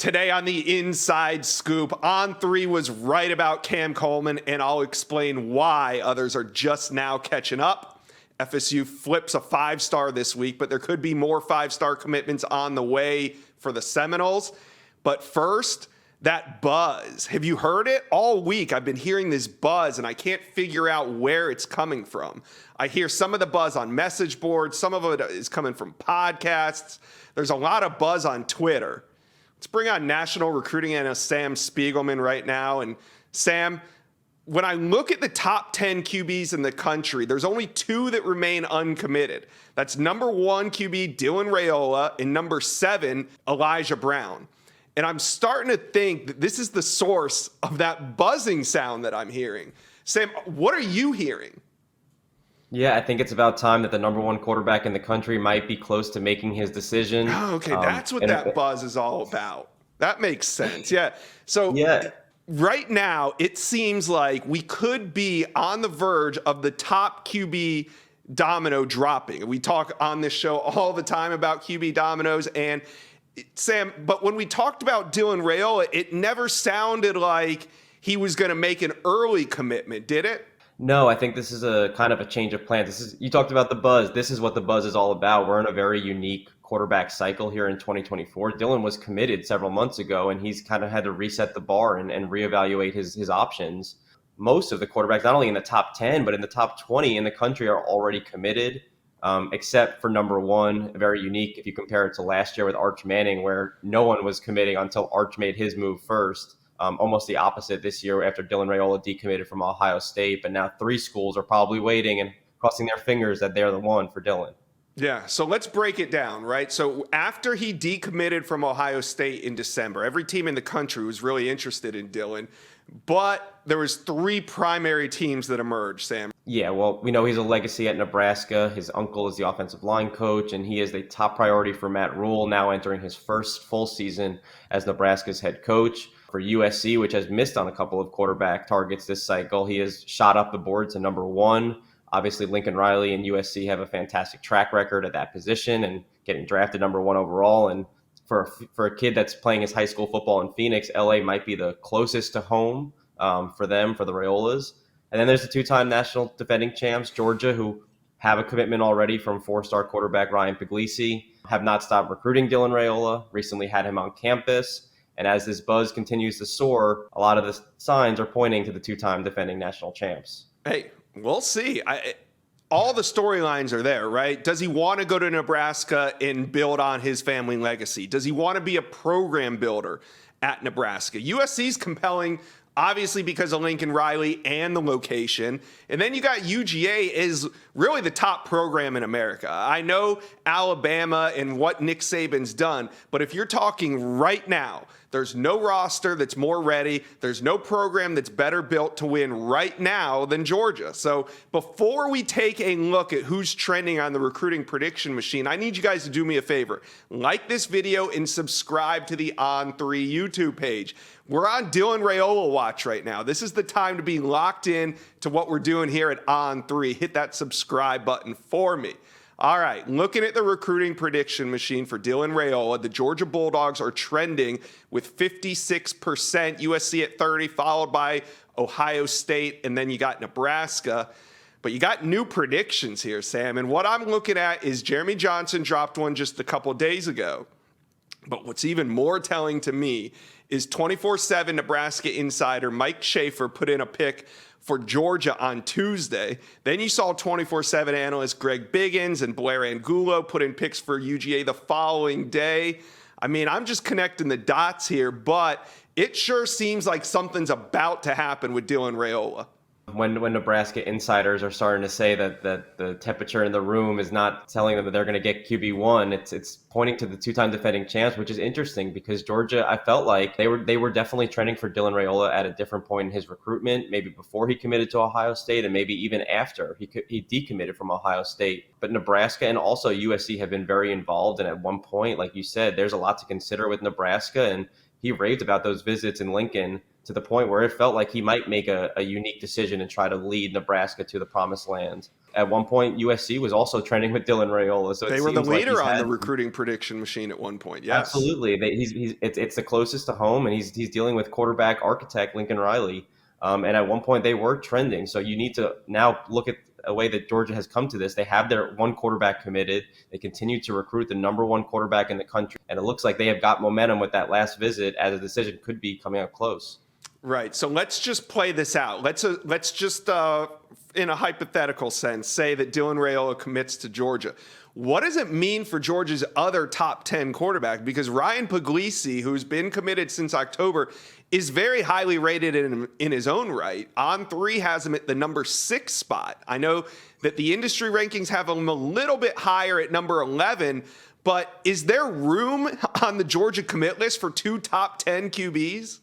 Today on the Inside Scoop, On3 was right about Cam Coleman, and I'll explain why others are just now catching up. FSU flips a 5-star this week, but there could be more 5-star commitments on the way for the Seminoles. But first, that buzz. Have you heard it? All week I've been hearing this buzz, and I can't figure out where it's coming from. I hear some of the buzz on message boards. Some of it is coming from podcasts. There's a lot of buzz on Twitter. Let's bring on national recruiting analyst Sam Spiegelman right now. And Sam, when I look at the top 10 QBs in the country, there's only 2 that remain uncommitted. That's number 1 QB Dylan Raiola and number 7 Elijah Brown. And I'm starting to think that this is the source of that buzzing sound that I'm hearing. Sam, what are you hearing? Yeah, I think it's about time that the number 1 quarterback in the country might be close to making his decision. Oh, okay, that's what that buzz is all about. That makes sense. Yeah. So right now, it seems like we could be on the verge of the top QB domino dropping. We talk on this show all the time about QB dominoes. And Sam, but when we talked about Dylan Raiola, it never sounded like he was going to make an early commitment, did it? No, I think this is a kind of a change of plans. You talked about the buzz. This is what the buzz is all about. We're in a very unique quarterback cycle here in 2024. Dylan was committed several months ago, and he's kind of had to reset the bar and reevaluate his options. Most of the quarterbacks, not only in the top 10, but in the top 20 in the country are already committed, except for number 1, very unique if you compare it to last year with Arch Manning, where no one was committing until Arch made his move first. Almost the opposite this year after Dylan Raiola decommitted from Ohio State, but now 3 schools are probably waiting and crossing their fingers that they're the one for Dylan. Yeah, so let's break it down, right? So after he decommitted from Ohio State in December, every team in the country was really interested in Dylan, but there was 3 primary teams that emerged, Sam. Yeah, well, we know he's a legacy at Nebraska. His uncle is the offensive line coach, and he is the top priority for Matt Rule, now entering his first full season as Nebraska's head coach. For USC, which has missed on a couple of quarterback targets this cycle, he has shot up the board to number 1. Obviously, Lincoln Riley and USC have a fantastic track record at that position and getting drafted number 1 overall. And for a kid that's playing his high school football in Phoenix, LA might be the closest to home for them, for the Raiolas. And then there's the 2-time national defending champs, Georgia, who have a commitment already from 4-star quarterback Ryan Puglisi, have not stopped recruiting Dylan Raiola, recently had him on campus. And as this buzz continues to soar, a lot of the signs are pointing to the 2-time defending national champs. Hey, we'll see. All the storylines are there, right? Does he want to go to Nebraska and build on his family legacy? Does he want to be a program builder at Nebraska? USC's compelling, obviously because of Lincoln Riley and the location. And then you got UGA is really the top program in America. I know Alabama and what Nick Saban's done, but if you're talking right now, there's no roster that's more ready. There's no program that's better built to win right now than Georgia. So before we take a look at who's trending on the recruiting prediction machine, I need you guys to do me a favor. Like this video and subscribe to the On3 YouTube page. We're on Dylan Raiola watch right now. This is the time to be locked in to what we're doing here at On3. Hit that subscribe button for me. All right, looking at the recruiting prediction machine for Dylan Raiola, the Georgia Bulldogs are trending with 56%, USC at 30%, followed by Ohio State, and then you got Nebraska. But you got new predictions here, Sam, and what I'm looking at is Jeremy Johnson dropped one just a couple days ago. But what's even more telling to me is 24/7 Nebraska insider Mike Schaefer put in a pick for Georgia on Tuesday. Then you saw 24/7 analyst Greg Biggins and Blair Angulo put in picks for UGA the following day. I mean, I'm just connecting the dots here, but it sure seems like something's about to happen with Dylan Raiola. When Nebraska insiders are starting to say that the temperature in the room is not telling them that they're going to get QB1, it's pointing to the 2-time defending champs, which is interesting because Georgia, I felt like they were definitely trending for Dylan Raiola at a different point in his recruitment, maybe before he committed to Ohio State and maybe even after he decommitted from Ohio State. But Nebraska and also USC have been very involved, and at one point, like you said, there's a lot to consider with Nebraska, and he raved about those visits in Lincoln to the point where it felt like he might make a unique decision and try to lead Nebraska to the promised land. at one point, USC was also trending with Dylan Raiola. So They it were the seems like leader he's on the had recruiting prediction machine at one point. Yes. absolutely. It's the closest to home, and he's dealing with quarterback architect Lincoln Riley. And at one point, they were trending. So you need to now look at a way that Georgia has come to this. They have their one quarterback committed. They continue to recruit the number one quarterback in the country, and it looks like they have got momentum with that last visit, as a decision could be coming up close. Right. So let's just play this out. Let's just, in a hypothetical sense, say that Dylan Raiola commits to Georgia. What does it mean for Georgia's other top 10 quarterback? Because Ryan Puglisi, who's been committed since October, is very highly rated in his own right. On3 has him at the number 6 spot. I know that the industry rankings have him a little bit higher at number 11, but is there room on the Georgia commit list for 2 top 10 QBs?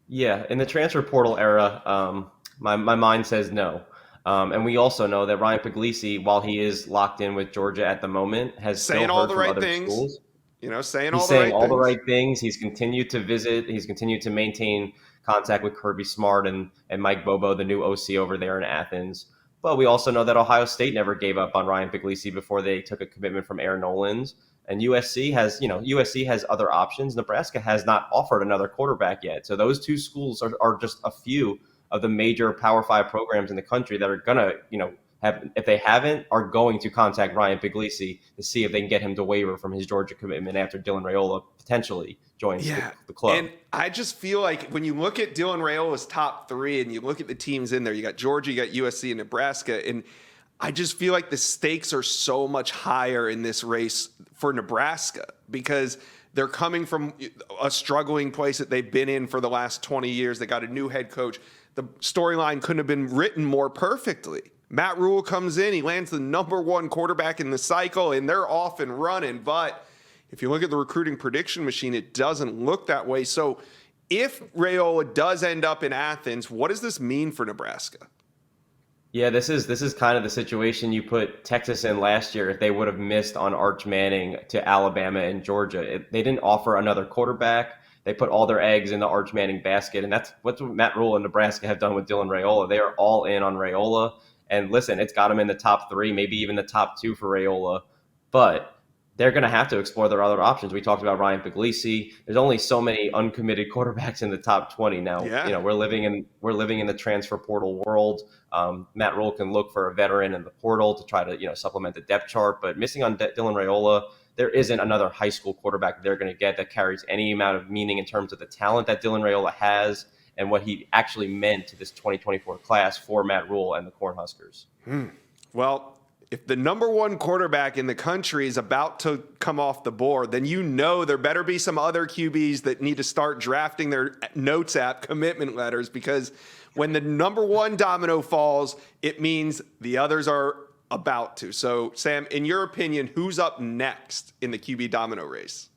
Yeah, in the transfer portal era, my mind says no. And we also know that Ryan Puglisi, while he is locked in with Georgia at the moment, has saying still all heard the from right other things. schools. He's saying all the right things. He's continued to visit. He's continued to maintain contact with Kirby Smart and Mike Bobo, the new OC over there in Athens. But we also know that Ohio State never gave up on Ryan Puglisi before they took a commitment from Aaron Nolans. And USC has other options. Nebraska has not offered another quarterback yet. So those two schools are just a few of the major Power 5 programs in the country that are gonna, have, if they haven't, are going to contact Ryan Puglisi to see if they can get him to waiver from his Georgia commitment after Dylan Raiola potentially joins the club. And I just feel like when you look at Dylan Raiola's top 3 and you look at the teams in there, you got Georgia, you got USC, and Nebraska, and I just feel like the stakes are so much higher in this race for Nebraska because they're coming from a struggling place that they've been in for the last 20 years. They got a new head coach. The storyline couldn't have been written more perfectly. Matt Rule comes in, he lands the number 1 quarterback in the cycle, and they're off and running. But if you look at the recruiting prediction machine, it doesn't look that way. So if Raiola does end up in Athens, what does this mean for Nebraska? Yeah, this is kind of the situation you put Texas in last year if they would have missed on Arch Manning to Alabama and Georgia. They didn't offer another quarterback. They put all their eggs in the Arch Manning basket, and that's what Matt Rule and Nebraska have done with Dylan Raiola. They are all in on Raiola. And listen, it's got him in the top 3, maybe even the top 2 for Raiola. But they're going to have to explore their other options. We talked about Ryan Puglisi. There's only so many uncommitted quarterbacks in the top 20 now. Yeah. We're living in the transfer portal world. Matt Rule can look for a veteran in the portal to try to supplement the depth chart. But missing on Dylan Raiola, there isn't another high school quarterback they're going to get that carries any amount of meaning in terms of the talent that Dylan Raiola has and what he actually meant to this 2024 class for Matt Rule and the Cornhuskers. Well, if the number 1 quarterback in the country is about to come off the board, then there better be some other QBs that need to start drafting their Notes app commitment letters, because when the number 1 domino falls, it means the others are about to. So, Sam, in your opinion, who's up next in the QB domino race?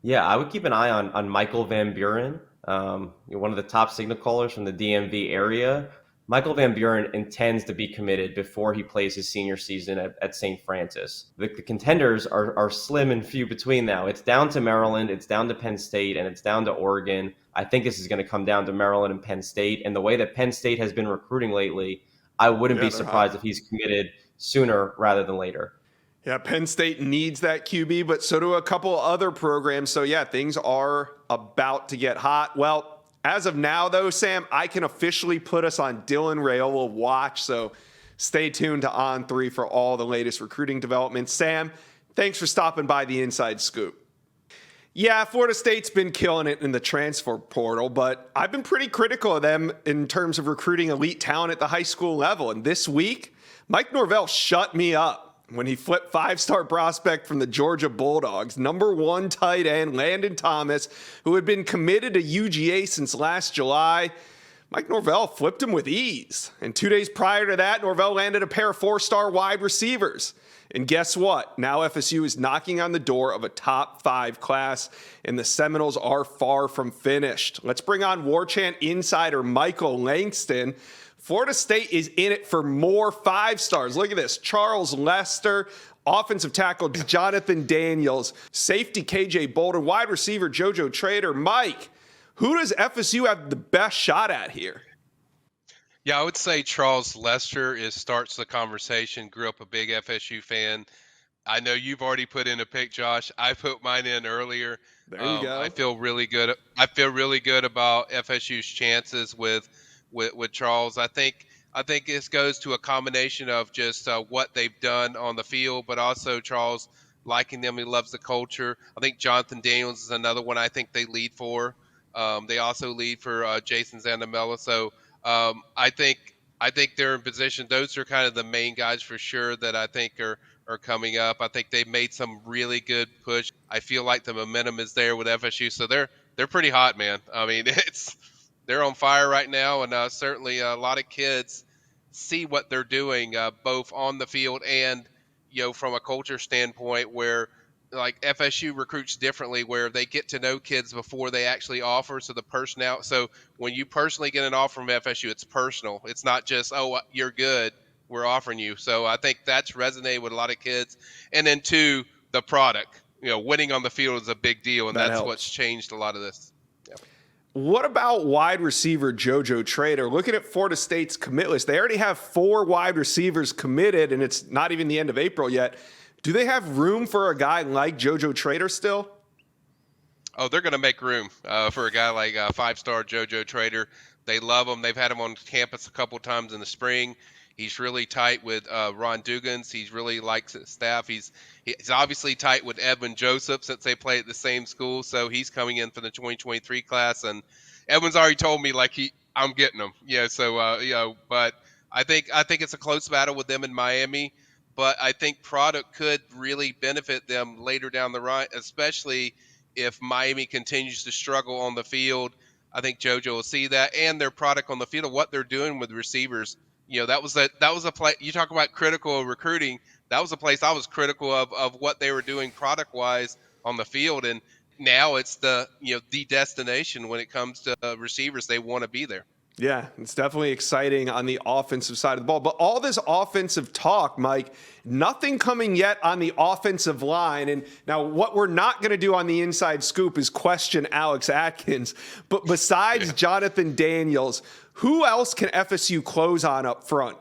Yeah, I would keep an eye on Michael Van Buren, one of the top signal callers from the DMV area. Michael Van Buren intends to be committed before he plays his senior season at St. Francis. The contenders are slim and few between now. It's down to Maryland, it's down to Penn State, and it's down to Oregon. I think this is going to come down to Maryland and Penn State. And the way that Penn State has been recruiting lately, I wouldn't be surprised if he's committed sooner rather than later. Yeah, Penn State needs that QB, but so do a couple other programs. So, yeah, things are about to get hot. Well, as of now, though, Sam, I can officially put us on Dylan Raiola watch. So stay tuned to On3 for all the latest recruiting developments. Sam, thanks for stopping by the Inside Scoop. Yeah, Florida State's been killing it in the transfer portal, but I've been pretty critical of them in terms of recruiting elite talent at the high school level. And this week, Mike Norvell shut me up when he flipped 5-star prospect from the Georgia Bulldogs, number 1 tight end Landon Thomas, who had been committed to UGA since last July. Mike Norvell flipped him with ease. And 2 days prior to that, Norvell landed a pair of 4-star wide receivers. And guess what? Now FSU is knocking on the door of a top 5 class, and the Seminoles are far from finished. Let's bring on War Chant insider Michael Langston. Florida State is in it for more 5-stars. Look at this. Charles Lester, offensive tackle Jonathan Daniels, safety KJ Bolden, wide receiver JoJo Trader. Mike, who does FSU have the best shot at here? Yeah, I would say Charles Lester starts the conversation. Grew up a big FSU fan. I know you've already put in a pick, Josh. I put mine in earlier. There you I go. feel really good. I feel really good about FSU's chances with Charles. I think this goes to a combination of just what they've done on the field, but also Charles liking them. He loves the culture. I think Jonathan Daniels is another one. I think they lead for. They also lead for Jason Zanamella. So I think they're in position. Those are kind of the main guys for sure that I think are coming up. I think they've made some really good push. I feel like the momentum is there with FSU, so they're pretty hot, man. I mean, they're on fire right now, and certainly a lot of kids see what they're doing both on the field and from a culture standpoint where like FSU recruits differently where they get to know kids before they actually offer. So the personality. So when you personally get an offer from FSU, it's personal. It's not just, oh, you're good, we're offering you. So I think that's resonated with a lot of kids. And then two, the product. Winning on the field is a big deal, and That that's what's helps. changed a lot of this. Yeah. What about wide receiver JoJo Trader? Looking at Florida State's commit list, they already have 4 wide receivers committed, and it's not even the end of April yet. Do they have room for a guy like JoJo Trader still? Oh, they're going to make room for a guy like 5-star JoJo Trader. They love him. They've had him on campus a couple times in the spring. He's really tight with Ron Dugans. He really likes his staff. He's obviously tight with Edwin Joseph since they play at the same school. So he's coming in for the 2023 class, and Edwin's already told me like I'm getting him. Yeah. So but I think it's a close battle with them in Miami. But I think product could really benefit them later down the line, especially if Miami continues to struggle on the field. I think JoJo will see that and their product on the field of what they're doing with receivers. That was a play. You talk about critical recruiting. That was a place I was critical of what they were doing product wise on the field, and now it's the destination when it comes to receivers. They want to be there. Yeah, it's definitely exciting on the offensive side of the ball. But all this offensive talk, Mike, nothing coming yet on the offensive line. And now what we're not going to do on the inside scoop is question Alex Atkins. But besides Jonathan Daniels, who else can FSU close on up front?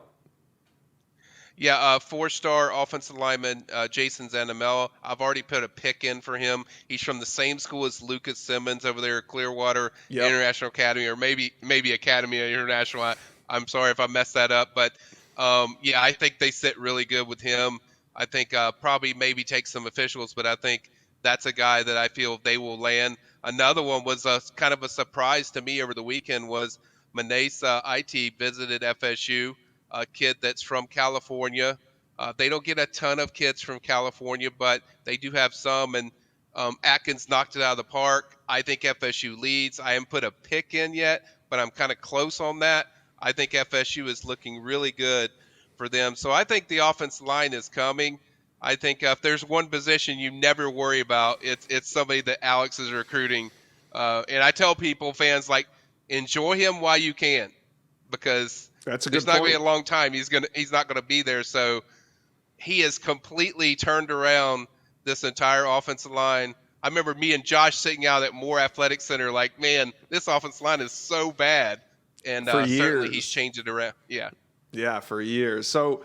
Yeah, 4-star offensive lineman Jason Zanamella. I've already put a pick in for him. He's from the same school as Lucas Simmons over there at Clearwater International Academy, or maybe Academy International. I'm sorry if I messed that up, but I think they sit really good with him. I think probably maybe take some officials, but I think that's a guy that I feel they will land. Another one was kind of a surprise to me over the weekend was Manasa IT visited FSU. A kid that's from California. They don't get a ton of kids from California, but they do have some. And Atkins knocked it out of the park. I think FSU leads. I haven't put a pick in yet, but I'm kind of close on that. I think FSU is looking really good for them. So I think the offensive line is coming. I think if there's one position you never worry about, it's somebody that Alex is recruiting. And I tell people, fans, like, enjoy him while you can, because That's a good there's not going to point. be a long time. He's not going to be there. So he has completely turned around this entire offensive line. I remember me and Josh sitting out at Moore Athletic Center like, man, this offensive line is so bad. And For certainly he's years. changed it around. Yeah. Yeah, for years. So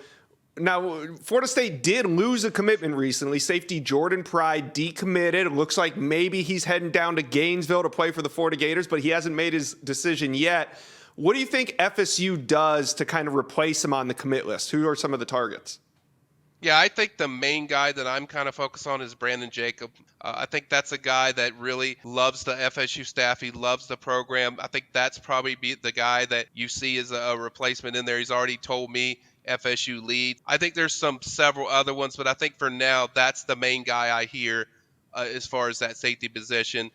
now Florida State did lose a commitment recently. Safety Jordan Pride decommitted. It looks like maybe he's heading down to Gainesville to play for the Florida Gators, but he hasn't made his decision yet. What do you think FSU does to kind of replace him on the commit list? Who are some of the targets? Yeah, I think the main guy that I'm kind of focused on is Brandon Jacob. I think that's a guy that really loves the FSU staff. He loves the program. I think that's probably the guy that you see as a replacement in there. He's already told me FSU lead. I think there's several other ones, but I think for now that's the main guy I hear as far as that safety position.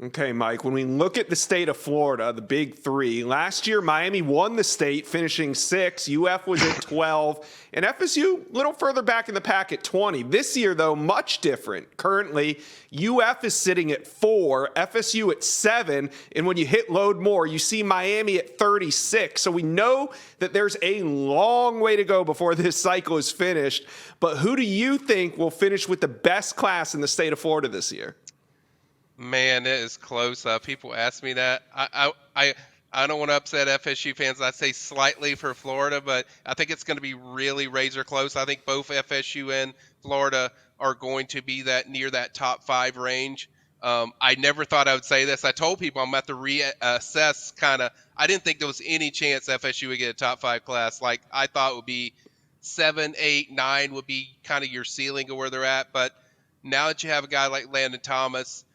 Okay, Mike, when we look at the state of Florida, the big three, last year Miami won the state, finishing 6th. UF was at 12, and FSU a little further back in the pack at 20. This year, though, much different. Currently, UF is sitting at 4, FSU at 7, and when you hit load more, you see Miami at 36. So we know that there's a long way to go before this cycle is finished. But who do you think will finish with the best class in the state of Florida this year? Man, it is close. People ask me that. I I don't want to upset FSU fans. I say slightly for Florida, but I think it's going to be really razor close. I think both FSU and Florida are going to be that near that top 5 range. I never thought I would say this. I told people I'm about to reassess kind of. I didn't think there was any chance FSU would get a top 5 class. Like I thought it would be 7, 8, 9 would be kind of your ceiling of where they're at. But now that you have a guy like Landon Thomas,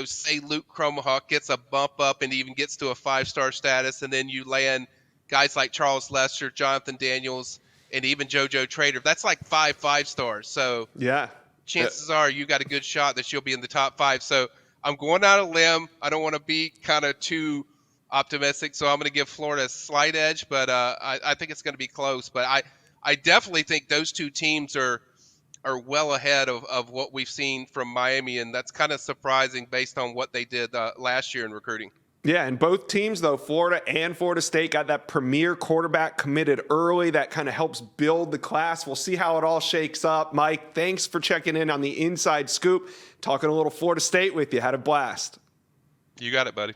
say Luke Cromahawk gets a bump up and even gets to a 5-star status, and then you land guys like Charles Lester, Jonathan Daniels, and even JoJo Trader. That's like 5 stars. So Yeah. chances are you got a good shot that you'll be in the top 5. So I'm going out a limb. I don't want to be kind of too optimistic, so I'm going to give Florida a slight edge, but I think it's going to be close. But I definitely think those two teams are well ahead of what we've seen from Miami, and that's kind of surprising based on what they did last year in recruiting. Yeah, and both teams, though, Florida and Florida State, got that premier quarterback committed early. That kind of helps build the class. We'll see how it all shakes up. Mike, thanks for checking in on the Inside Scoop, talking a little Florida State with you. Had a blast. You got it, buddy.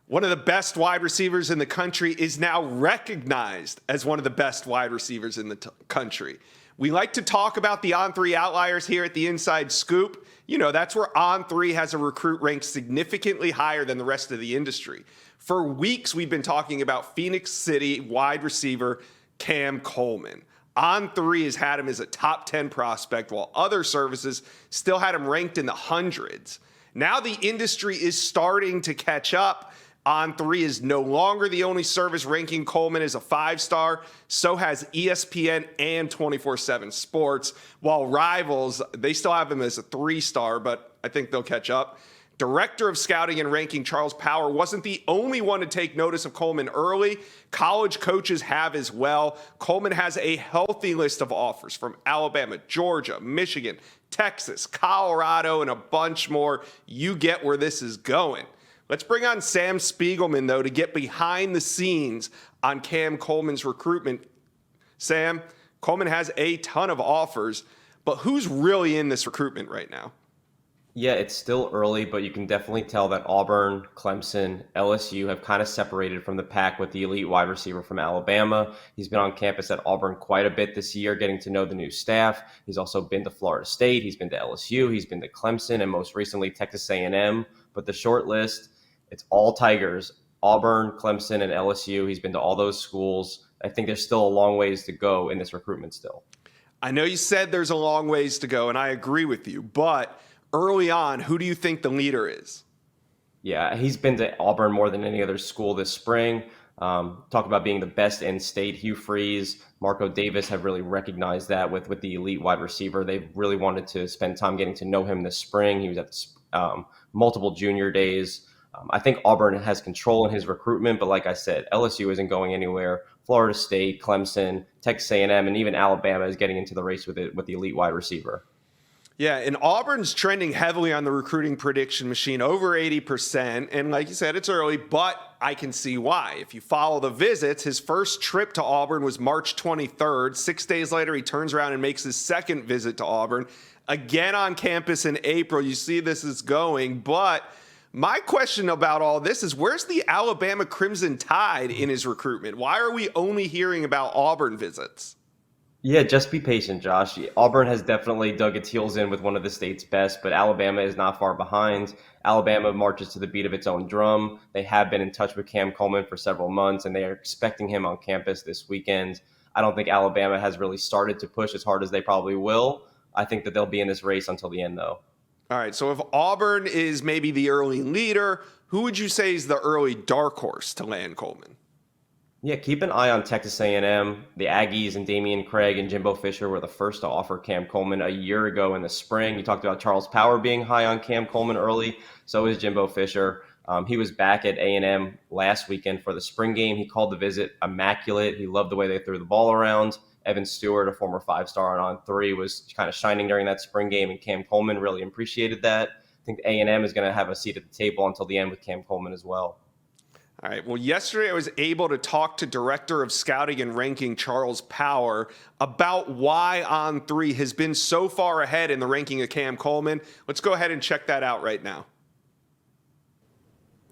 One of the best wide receivers in the country is now recognized as one of the best wide receivers in the country. We like to talk about the On3 outliers here at the Inside Scoop. That's where On3 has a recruit ranked significantly higher than the rest of the industry. For weeks, we've been talking about Phoenix City wide receiver Cam Coleman. On3 has had him as a top 10 prospect, while other services still had him ranked in the hundreds. Now the industry is starting to catch up. On3 is no longer the only service ranking Coleman as a 5-star. So has ESPN and 24/7 Sports. While Rivals, they still have him as a 3-star, but I think they'll catch up. Director of Scouting and Ranking Charles Power wasn't the only one to take notice of Coleman early. College coaches have as well. Coleman has a healthy list of offers from Alabama, Georgia, Michigan, Texas, Colorado, and a bunch more. You get where this is going. Let's bring on Sam Spiegelman, though, to get behind the scenes on Cam Coleman's recruitment. Sam, Coleman has a ton of offers, but who's really in this recruitment right now? Yeah, it's still early, but you can definitely tell that Auburn, Clemson, LSU have kind of separated from the pack with the elite wide receiver from Alabama. He's been on campus at Auburn quite a bit this year, getting to know the new staff. He's also been to Florida State. He's been to LSU. He's been to Clemson, and most recently Texas A&M. But the short list, it's all Tigers, Auburn, Clemson, and LSU. He's been to all those schools. I think there's still a long ways to go in this recruitment still. I know you said there's a long ways to go, and I agree with you, but early on, who do you think the leader is? Yeah, he's been to Auburn more than any other school this spring. Talk about being the best in state. Hugh Freeze, Marco Davis have really recognized that with the elite wide receiver. They've really wanted to spend time getting to know him this spring. He was at multiple junior days. I think Auburn has control in his recruitment, but like I said, LSU isn't going anywhere. Florida State, Clemson, Texas A&M, and even Alabama is getting into the race with the elite wide receiver. Yeah, and Auburn's trending heavily on the recruiting prediction machine, over 80%. And like you said, it's early, but I can see why. If you follow the visits, his first trip to Auburn was March 23rd. 6 days later, he turns around and makes his second visit to Auburn. Again on campus in April. You see this is going, but my question about all this is, where's the Alabama Crimson Tide in his recruitment? Why are we only hearing about Auburn visits? Yeah, just be patient, Josh. Auburn has definitely dug its heels in with one of the state's best, but Alabama is not far behind. Alabama marches to the beat of its own drum. They have been in touch with Cam Coleman for several months, and they are expecting him on campus this weekend. I don't think Alabama has really started to push as hard as they probably will. I think that they'll be in this race until the end, though. All right, so if Auburn is maybe the early leader, who would you say is the early dark horse to land Coleman? Yeah, keep an eye on Texas A&M. The Aggies and Damian Craig and Jimbo Fisher were the first to offer Cam Coleman a year ago in the spring. You talked about Charles Power being high on Cam Coleman early. So is Jimbo Fisher. He was back at A&M last weekend for the spring game. He called the visit immaculate. He loved the way they threw the ball around. Evan Stewart, a former 5-star on On3, was kind of shining during that spring game, and Cam Coleman really appreciated that. I think A&M is going to have a seat at the table until the end with Cam Coleman as well. All right. Well, yesterday I was able to talk to Director of Scouting and Ranking Charles Power about why On3 has been so far ahead in the ranking of Cam Coleman. Let's go ahead and check that out right now.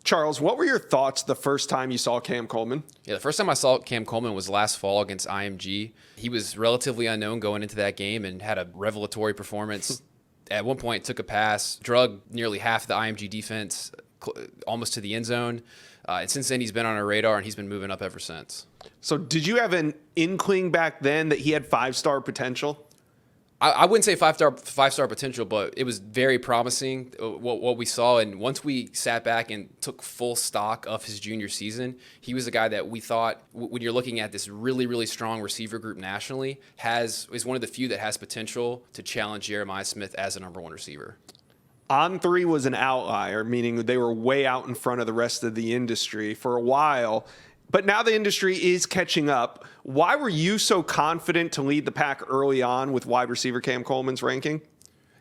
Charles, what were your thoughts the first time you saw Cam Coleman? Yeah, the first time I saw Cam Coleman was last fall against IMG. He was relatively unknown going into that game and had a revelatory performance. At one point, took a pass, drug nearly half the IMG defense almost to the end zone. And since then, he's been on our radar, and he's been moving up ever since. So did you have an inkling back then that he had 5-star potential? I wouldn't say five-star potential, but it was very promising what we saw. And once we sat back and took full stock of his junior season, he was a guy that we thought, when you're looking at this really, really strong receiver group nationally, is one of the few that has potential to challenge Jeremiah Smith as a number 1 receiver. On3 was an outlier, meaning they were way out in front of the rest of the industry for a while. But now the industry is catching up. Why were you so confident to lead the pack early on with wide receiver Cam Coleman's ranking?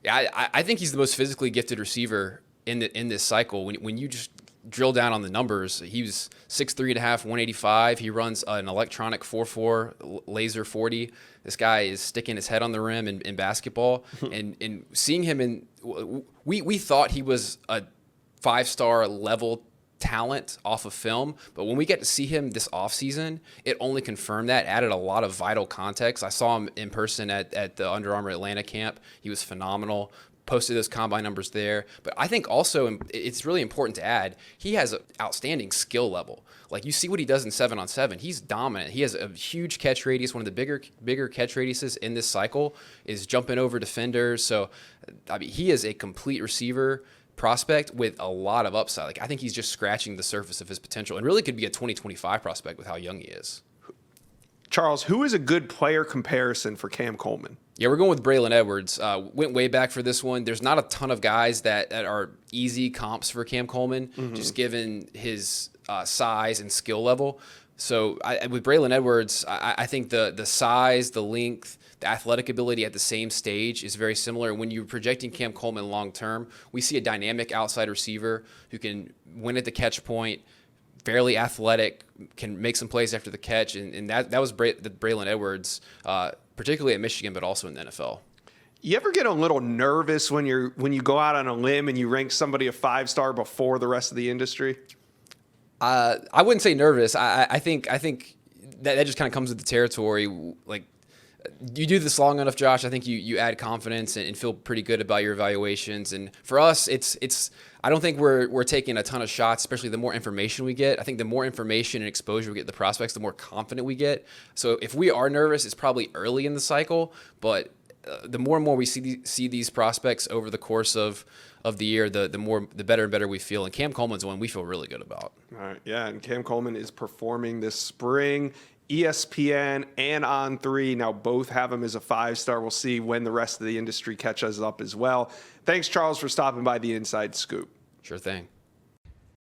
Yeah, I think he's the most physically gifted receiver in this cycle. When you just drill down on the numbers, he was 6'3.5", 185. He runs an electronic 4.4 laser 40. This guy is sticking his head on the rim in basketball. and seeing him we thought he was a 5-star level talent off of film, but when we get to see him this offseason, it only confirmed that, added a lot of vital context. I saw him in person at the Under Armour Atlanta camp. He was phenomenal, posted those combine numbers there. But I think also it's really important to add, he has an outstanding skill level. Like, you see what he does in 7-on-7. He's dominant. He has a huge catch radius. One of the bigger catch radiuses in this cycle is jumping over defenders. So, I mean, he is a complete receiver prospect with a lot of upside. Like, I think he's just scratching the surface of his potential and really could be a 2025 prospect with how young he is. Charles, who is a good player comparison for Cam Coleman? Yeah, we're going with Braylon Edwards. Went way back for this one. There's not a ton of guys that are easy comps for Cam Coleman, just given his size and skill level. So with Braylon Edwards, I think the size, the length, the athletic ability at the same stage is very similar. When you're projecting Cam Coleman long term, we see a dynamic outside receiver who can win at the catch point, fairly athletic, can make some plays after the catch, and that was Braylon Edwards, particularly at Michigan, but also in the NFL. You ever get a little nervous when you go out on a limb and you rank somebody a 5-star before the rest of the industry? I wouldn't say nervous. I think that just kind of comes with the territory. Like, you do this long enough, Josh, I think you add confidence and feel pretty good about your evaluations. And for us, it's I don't think we're taking a ton of shots, especially the more information we get. I think the more information and exposure we get to the prospects, the more confident we get. So if we are nervous, it's probably early in the cycle, but the more and more we see these prospects over the course of the year, the better and better we feel. And Cam Coleman's one we feel really good about. All right, yeah, and Cam Coleman is performing this spring. ESPN and On3 now both have him as a 5-star. We'll see when the rest of the industry catches up as well. Thanks, Charles, for stopping by the Inside Scoop. Sure thing.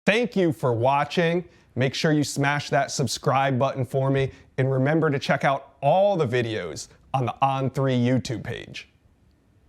Thank you for watching. Make sure you smash that subscribe button for me. And remember to check out all the videos on the On3 YouTube page.